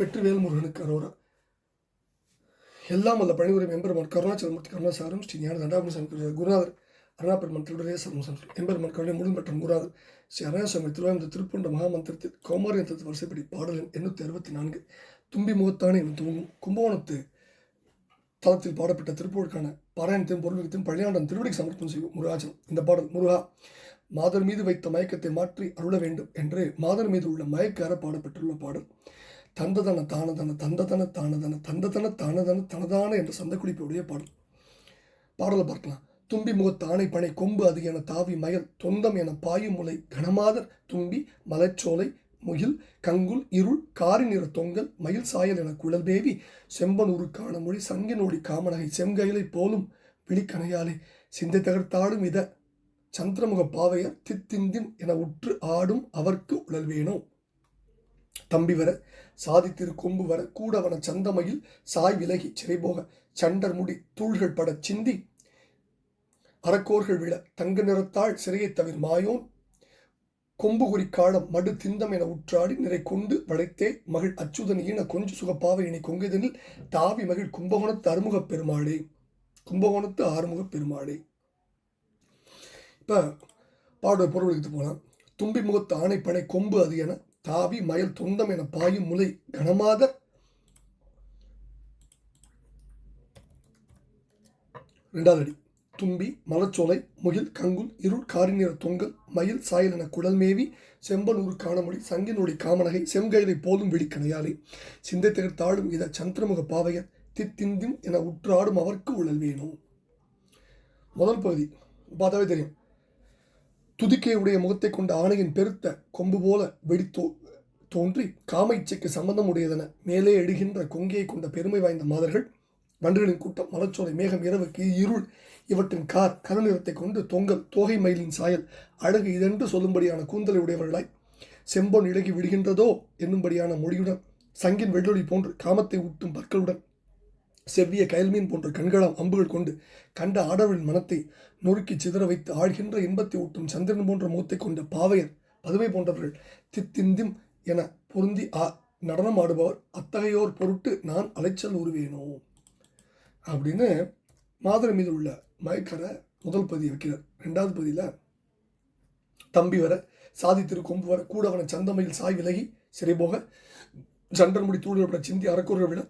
வெற்றிவேல் முருகனுக்கு அரோரா. எல்லாம் வல்ல பணிவுரை எம்பெருமான் கருணாச்சலமூர்த்தி கருணாசாரம் ஸ்ரீ ஞான தண்டாபுரம் குருநாதர் அருணாபெருமான் திருடைய சர்மசம் எம்பெருமான் கருணை முழுன் பெற்ற குருநாதர் ஸ்ரீ அருணாசாமி திருவாயந்த திருப்பூண்ட மகாமந்திரத்தில் கௌமாரியந்தத்து வரிசைப்படி பாடல் 864 தும்பி முகத்தானே என துவங்கும் கும்பகோணத்து தளத்தில் பாடப்பட்ட திருப்பூருக்கான பாராயணத்தின் பொருளுக்கும் பழனியாண்டன் திருவடிக்கு சமர்ப்பணம் செய்யும் முருகாஜனம். இந்த பாடல் முருகா மாதர் மீது வைத்த மயக்கத்தை மாற்றி அருள வேண்டும் என்று மாதர் மீது உள்ள மயக்கார பாடப்பட்டுள்ள பாடல். தந்ததன தானதன தந்ததன தானதன தந்ததன தானதன தனதான என்ற சந்தக்குறிப்புடைய பாடல். பாடலை பார்க்கலாம். தும்பி முகத்தானை பனை கொம்பு அது என தாவி மயல் தொந்தம் என பாயும் முலை கனமாதர் தும்பி மலைச்சோலை முகில் கங்குல் இருள் காரி நிற தொங்கல் மயில் சாயல் என குழல் பேவி செம்பனூறு காண மொழி சங்கினோடி காமனகை செங்கயிலை போலும் விழிக்கணையாலே சிந்தை தகர்த்தாடும் இத சந்திரமுக பாவையர் தித்திந்தின் என உற்று ஆடும் அவர்க்கு உழல்வேனோ. தம்பி வர சாதித்திரு கொம்பு வர கூடவன சந்தமையில் சாய் விலகி சிறைபோக சண்டர் முடி தூள்கள் பட சிந்தி அறக்கோர்கள் விழ தங்க நிறத்தாள் சிறையை தவிர மாயோன் கொம்பு குறி காலம் மடு திந்தம் என உற்றாடி நிறை கொண்டு வளைத்தே மகிழ் அச்சுதன் ஈன கொஞ்சு சுகப்பாவை இனி கொங்கைதனில் தாவி மகிழ் கும்பகோணத்து அறுமுகப் பெருமாளே. கும்பகோணத்து ஆறுமுகப் பெருமாளே. இப்ப பாட பொருள் எடுத்து போலாம். தும்பி முகத்து ஆணைப்பனை கொம்பு அது என தாவி மயல் தொந்தம் என பாயும் முலை கனமாதர் இரண்டாவது அடி. தும்பி மலச்சோலை முகில் கங்குல் இருள் காரி நிற தொங்கல் மயில் சாயல் என குழல் மேவி செம்பனூறு காணமொழி சங்கினொடி காமனகை செங்கயிலை போலும் விழிக்கணையாலே சிந்தை திகழ்த்தாடும் இத சந்திரமுக பாவையர் தித்திந்திம் என உற்றாடும் அவர்க்கு உழல்வேணும். முதல் பகுதி பார்த்தாவே தெரியும். துதிக்கையுடைய முகத்தை கொண்ட ஆணையின் பெருத்த கொம்பு போல தோன்றி காம இச்சைக்கு சம்பந்தம் உடையதென மேலே எடுகின்ற கொங்கையை கொண்ட பெருமை வாய்ந்த மாதர்கள் வண்டுகளின் கூட்டம் மலச்சோலை மேகம் இரவுக்கு இருள் இவற்றின் கருநிறத்தை கொண்டு தொங்கல் தோகை மயிலின் சாயல் அழகு இதென்று சொல்லும்படியான கூந்தலை உடையவர்களாய் செம்பொன் இழகி விடுகின்றதோ என்னும்படியான மொழியுடன் சங்கின் வெள்ளொளி போன்று காமத்தை ஊட்டும் பற்களுடன் செவ்விய கயல்மீன் போன்ற கண்களாம் அம்புகள் கொண்டு கண்ட ஆடவரின் மனத்தை நொறுக்கி சிதற வைத்து ஆழ்கின்ற இன்பத்தை ஊட்டும் சந்திரன் போன்ற மூத்தை கொண்ட பாவையர் பதுமை போன்றவர்கள் தித்திந்திம் என பொருந்தி நடனம் ஆடுபவர் அத்தகையோர் பொருட்டு நான் அலைச்சல் உருவேனோ அப்படின்னு மாதர் மீது உள்ள மயக்கரை முதல் பதி வைக்கிறார். ரெண்டாவது பதியில் தம்பி வர சாதித்திரு கொம்பு வர கூடவன சந்தமையில் சாய் விலகி சிறைபோக சண்டர் முடி தூள்களப்பட சிந்தி அறக்குறவர் விட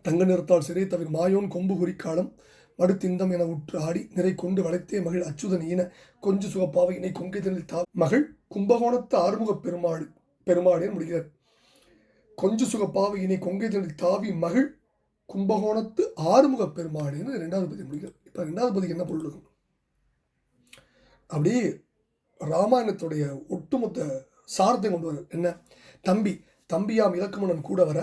தங்க நிறத்தால் சிறை தவிர மாயோன் கொம்பு குறிக்காலம் மடுத்திந்தம் என உற்று ஆடி நிறை கொண்டு வளைத்தே மகிழ் அச்சுதன் ஈன கொஞ்சு சுகப்பாவை இணை கொங்கைதனில் மகள் கும்பகோணத்து ஆறுமுக பெருமாளே முடிகிறார். கொஞ்சு சுகப்பாவை இணை கொங்கைதனில் தாவி மகிழ் கும்பகோணத்து ஆறுமுக பெருமாளேன்னு ரெண்டாவது பதி முடிக்கிறார். இப்போ ரெண்டாவது பதிக்கு என்ன பொருள் இருக்கும்? அப்படியே ராமாயணத்துடைய ஒட்டுமொத்த சாரத்தை கொண்டு வர என்ன? தம்பியாம் இலக்குமணன் கூட வர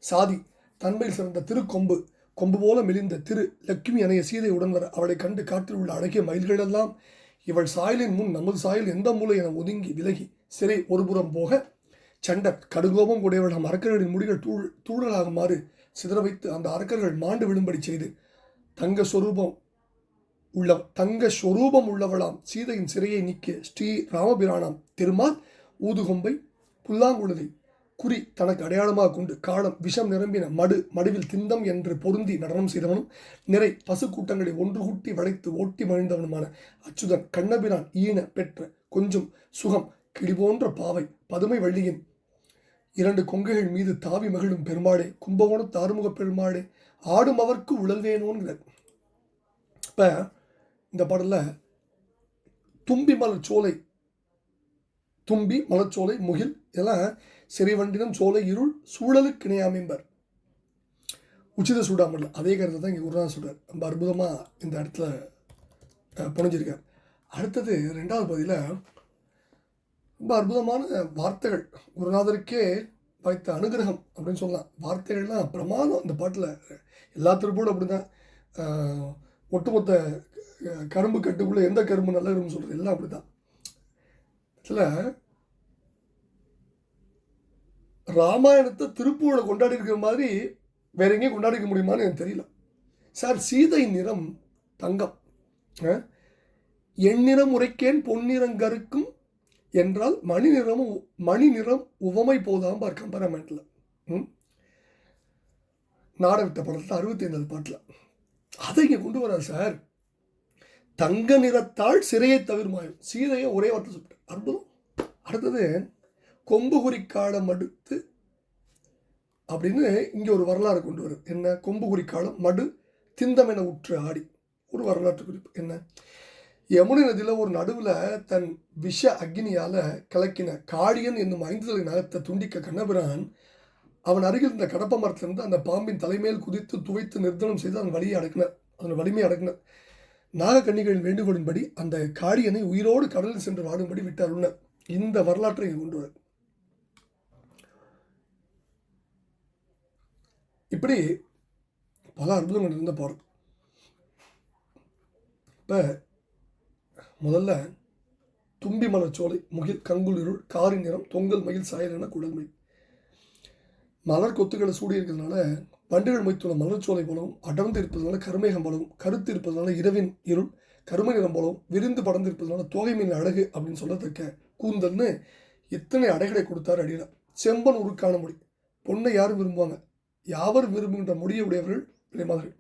சாதி தன்மையில் சிறந்த திருக்கொம்பு கொம்பு போல மெலிந்த திரு லட்சுமி அணைய சீதை உடன் வர அவளை கண்டு காற்றில் உள்ள அழகிய மயில்களெல்லாம் இவள் சாயலின் முன் நமது சாயல் எந்த மூலை என ஒதுங்கி விலகி சிறை ஒருபுறம் போக சண்டர் கடுகோபம் கூடியவள் நம் அரக்கர்களின் முடிகள் தூளலாக மாறு சிதற வைத்து அந்த அரக்கர்கள் மாண்டு விடும்படி செய்து தங்க ஸ்வரூபம் உள்ளவளாம் சீதையின் சிறையை நீக்கிய ஸ்ரீ ராமபிரானாம் திருமால் ஊதுகொம்பை புல்லாங்குழலை குறி தனக்கு அடையாளமாக கொண்டு காலம் விஷம் நிரம்பின மடுவில் திந்தம் என்று பொருந்தி நடனம் செய்தவனும் நிறை பசு கூட்டங்களை ஒன்று கூட்டி வளைத்து ஓட்டி மகிழ்ந்தவனுமான அச்சுதன் கண்ணபிரான் ஈன பெற்ற கொஞ்சம் சுகம் கிளிபோன்ற பாவை பதுமை வள்ளியின் இரண்டு கொங்கைகள் மீது தாவி மகிழும் பெருமாளே கும்பகோணத்து ஆறுமுக பெருமாளே ஆடும் அவர்க்கு உழல்வேனோங்கிறார். இப்போ இந்த பாடலில் தும்பி மலச்சோலை முகில் இதெல்லாம் சிறைவண்டினம் சோலை இருள் சூழலுக்கு இணையாமைம்பர் உச்சித சூடாமல் அதே கருத்தை தான் இங்கே குருநாதர் சொல்றார். ரொம்ப அற்புதமாக இந்த இடத்துல புனைஞ்சிருக்கார். அடுத்தது ரெண்டாவது பகுதியில் ரொம்ப அற்புதமான வார்த்தைகள் குருநாதருக்கே வைத்த அனுகிரகம் அப்படின்னு சொல்லலாம். வார்த்தைகள்லாம் பிரமாதம். இந்த பாட்டில் எல்லா திருப்பூரும் அப்படி தான். ஒட்டுமொத்த கரும்பு கட்டுக்குள்ளே எந்த கரும்பு நல்ல கரும்பு சொல்கிறது எல்லாம் அப்படி தான். இதில் ராமாயணத்தை திருப்பூரில் கொண்டாடி இருக்கிற மாதிரி வேற எங்கேயும் கொண்டாடிக்க முடியுமான்னு எனக்கு தெரியல. சார் சீதை நிறம் தங்கம், எண்ணிறம் உரைக்கேன் பொன்னிறங்கருக்கும் என்றால் மணி நிறம் உவமை போதாம் பார் கம்பராமாயணத்தில். நாட விட்ட படத்தில் 65வது பாட்டில் அதை இங்கே கொண்டு வரார் சார். தங்க நிறத்தால் சிறையை தவிர்மாயும், சீதையை ஒரே வார்த்தை சொல்லிட்டு அற்புதம். அடுத்தது கொம்பு குறிக்காலம் அடுத்து அப்படின்னு இங்கே ஒரு வரலாறு கொண்டு வரும். என்ன? கொம்பு குறிக்காலம் மடு திந்தமென உற்று ஆடி ஒரு வரலாற்று குறிப்பு. என்ன? யமுனை நதியில் ஒரு நடுவில் தன் விஷ அக்னியால் கலக்கின காளியன் என்னும் 5 தலை நகத்தை துண்டிக்க கண்ணபிரான் அவன் அருகில் இந்த கடப்ப மரத்திலிருந்து அந்த பாம்பின் தலைமையில் குதித்து துவைத்து நிர்தனம் செய்து அதன் வலியை அடக்கினார், அதன் வலிமையை அடக்கினார். நாகக்கன்னிகளின் வேண்டுகோளின்படி அந்த காளியனை உயிரோடு கடலில் சென்று வாடும்படி விட்டு அருளினார். இந்த வரலாற்றை கொண்டு வர இப்படி பல அற்புதங்கள் இருந்த பாடல். இப்போ முதல்ல தும்பி மலர்ச்சோலை முகில் கங்குல் இருள் காரி நிறம் தொங்கல் மயில் சாயலென குடல்மை. மலர் கொத்துக்களை சூடி இருக்கிறதுனால வண்டுகள் மொய்த்துள்ள மலர்ச்சோலை போலவும், அடர்ந்து இருப்பதனால கருமேகம் போலவும், கருத்து இருப்பதனால இரவின் இருள் கருமை நிறம் போலவும், விரிந்து படர்ந்து இருப்பதனால தோகை மீன் அழகு அப்படின்னு சொல்லத்தக்க கூந்தல்னு எத்தனை அடைகளை கொடுத்தார் அடியில். செம்பன் உருக்கான முடி, பொண்ணை யாரும் விரும்புவாங்க, யாவரும் விரும்புகின்ற முடிய உடையவர்கள் விலைமாதர்கள்.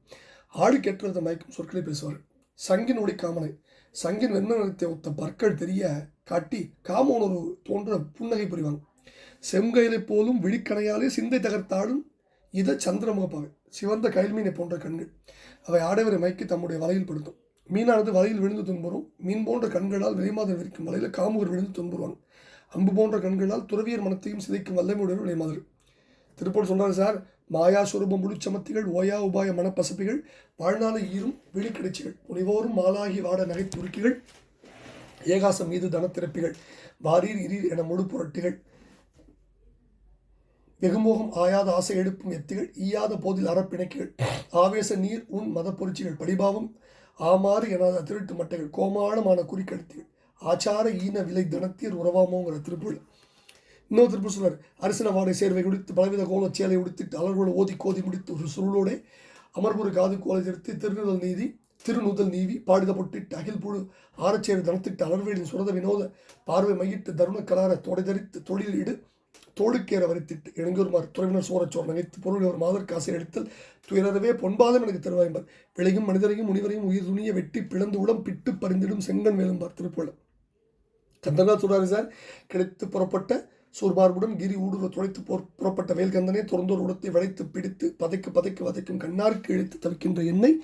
ஆடு கெட்டுறத மயக்கும் சொற்களை பேசுவார்கள். சங்கின் ஒளி காமனை, சங்கின் வெண்மை நிறத்தை ஒத்த பற்கள் தெரிய காட்டி காமோனொரு தோன்ற புன்னகை புரிவாங்க. செம்கையிலை போலும் விழிக்கணையாலே சிந்தை தகர்த்தாடும் இதை சந்திரமுகப்பாவை, சிவந்த கயல்மீனை போன்ற கண்கள். அவை ஆடவரை மயக்கி தம்முடைய வலையில் படுத்தும். மீனானது வலையில் விழுந்து துன்புறும். மீன் போன்ற கண்களால் விலைமாதர் விரிக்கும் வலையில் காமுகர் விழுந்து துன்புறுவாங்க. அம்பு போன்ற கண்களால் துறவியர் மனத்தையும் சிதைக்கும் வல்லமையுடன் விலைமாதர். திருப்பூர் சொல்றாரு சார். மாயா சுரூபம் முழுச்சமத்திகள் ஓயா உபாய மனப்பசப்பிகள் வாழ்நாளை ஈரும் விழிக்கிடைச்சிகள் முனிவோரும் மாலாகி வாட நகை துருக்கிகள் ஏகாசம் மீது தனத்திறப்பிகள் வாரீர் இரீர் என முழு புரட்டிகள் வெகுமோகம் ஆயாத ஆசை எடுப்பும் எத்திகள் ஈயாத போதில் அறப்பிணைக்குகள் ஆவேச நீர் உன் மத பொருட்சிகள் படிபாவம் ஆமாறு எனாத திருட்டு மட்டைகள் கோமாளமான குறிக்கடுத்திகள் ஆச்சார ஈன விலை தனத்தீர் உறவாமோங்கிற திருப்புள். இன்னொரு திருப்பூர் சொல்றார். அரசின வாடை சேர்வை குடித்து பலவித கோலச் சேலை உடுத்திட்டு அலர்களோடு ஓதி கோதி முடித்து ஒரு சுருளோட அமர்புரு காது கோலை திருத்தி திருநுதல் நீவி பாடித பொட்டிட்டு அகில் புழு ஆரச்சேரி தனத்திட்டு அலர்வேலின் சுரத வினோத பார்வை மையிட்டு தருண கலார தொடை தரித்து தொழில் இடு தோடுக்கேற வரித்திட்டு இணங்கூர்மார் துறைவினர் சோரச்சோர் நகைத்து பொருள் ஒரு மாதர் காசை எடுத்தல் துயரவே பொன்பாதம் எனக்கு தருவாய்பார் விளையும் மனிதரையும் முனிவரையும் உயிர் துணிய வெட்டி பிளந்து உடம் பிட்டு பறிந்திடும் செங்கன் வேலும்பார் திருப்புலம். சந்திரநாத் சொல்றாரு சார். கிடைத்து புறப்பட்ட சூர்மார்புடன் கிரி ஊடுருவ துடைத்து புறப்பட்ட வேல்கந்தனே துறந்தோர் உடத்தை வளைத்து பிடித்து பதைக்கு வதைக்கும் கண்ணாருக்கு இழுத்து தவிக்கின்ற எண்ணெய்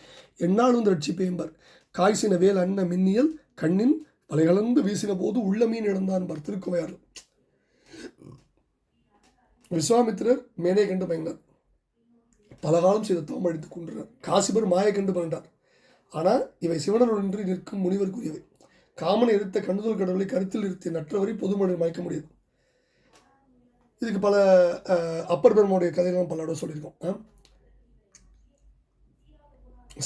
எண்ணாலும் ரட்சிப்பேம்பார் காய்ச்சின வேல் அன்ன மின்னியல் கண்ணின் வலைகலந்து வீசின போது உள்ள மீன் இழந்தான்பார் திருக்குவையார். விஸ்வாமித்திரர் மேலே கண்டு பயந்தார். பலகாலம் செய்த தவம் அடித்து கொண்டார். காசிபர் மாயை கண்டு பயந்தார். ஆனால் இவை சிவனருடன்றி நிற்கும் முனிவருக்குரியவை. காமனை எடுத்த கண்ணுதல் கடவுளை கருத்தில் இருத்திய நற்றவரை பொதுமனிதர் மயக்க முடியாது. இதுக்கு பல அப்பர் பெருமாவுடைய கதையெல்லாம் பல இடம் சொல்லியிருக்கோம்.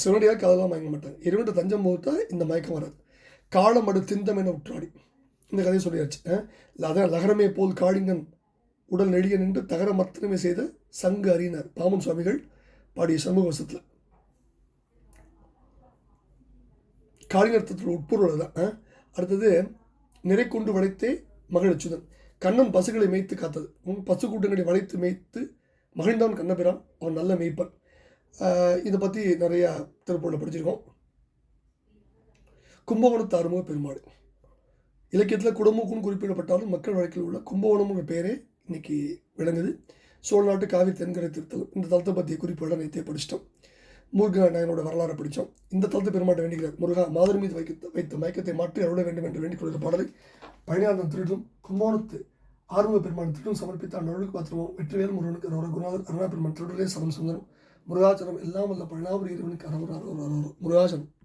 சிவனடியாக கதையெல்லாம் மயங்க மாட்டாங்க. இருவட்ட தஞ்சம் போட்டா இந்த மயக்கம் வராது. காலம் அடு திந்தம் என உற்றாடி இந்த கதையை சொல்லியாச்சு. அதான் லகரமே போல் காளிங்கன் உடல் நெடிய நின்று தகர மர்த்தனமே செய்த சங்கு அறியினார் பாமன் சுவாமிகள் பாடிய சமூக வசத்தில். காளிங்கர்த்தத்தில் உட்பொருள் தான். அடுத்தது நிறை கொண்டு வளைத்தே மகிழச்சுதன் கண்ணன் பசுகளை மேய்த்து காத்தது. பசு கூட்டங்களை வளைத்து மேய்த்து மகிழ்ந்தான் கண்ணபிரான், அவன் நல்ல மேய்ப்பன். இதை பற்றி நிறையா திருப்பூரில் படிச்சிருக்கோம். கும்பகோணத்து ஆறுமுக பெருமாள் இலக்கியத்தில் குடமூக்குன்னு குறிப்பிடப்பட்டாலும் மக்கள் வழக்கில் உள்ள கும்பகோணம்ங்கிற பேரே இன்னைக்கு விளங்குது. சோழ நாட்டு காவிரி தென்கரை திருத்தலம் இந்த தலத்தை பற்றிய குறிப்புகளை நேற்றே படிச்சிட்டோம். முருகா நாயனோட வரலாறு படித்தோம். இந்த தலத்தை பெருமாட்ட வேண்டிக்கிறார். முருகா மாதர் மீது வைத்த மயக்கத்தை மாற்றி அருள வேண்டும் என்று வேண்டிக் கொள்கிற பாடலை பழனியாந்தன் திருடும் கும்பகோணத்து ஆறுமுக பெருமான் திருடும் சமர்ப்பித்த அந்நொழுக்கு பாத்திரமும் வெற்றிவேல் முருகனுக்கு குருநாதர் அருணா பெருமான் திருடலே சரம் சுந்தரம் முருகாச்சரம் எல்லாம் வல்ல பழனாபுரி இறைவனுக்கு அரோரா முருகாச்சரம்.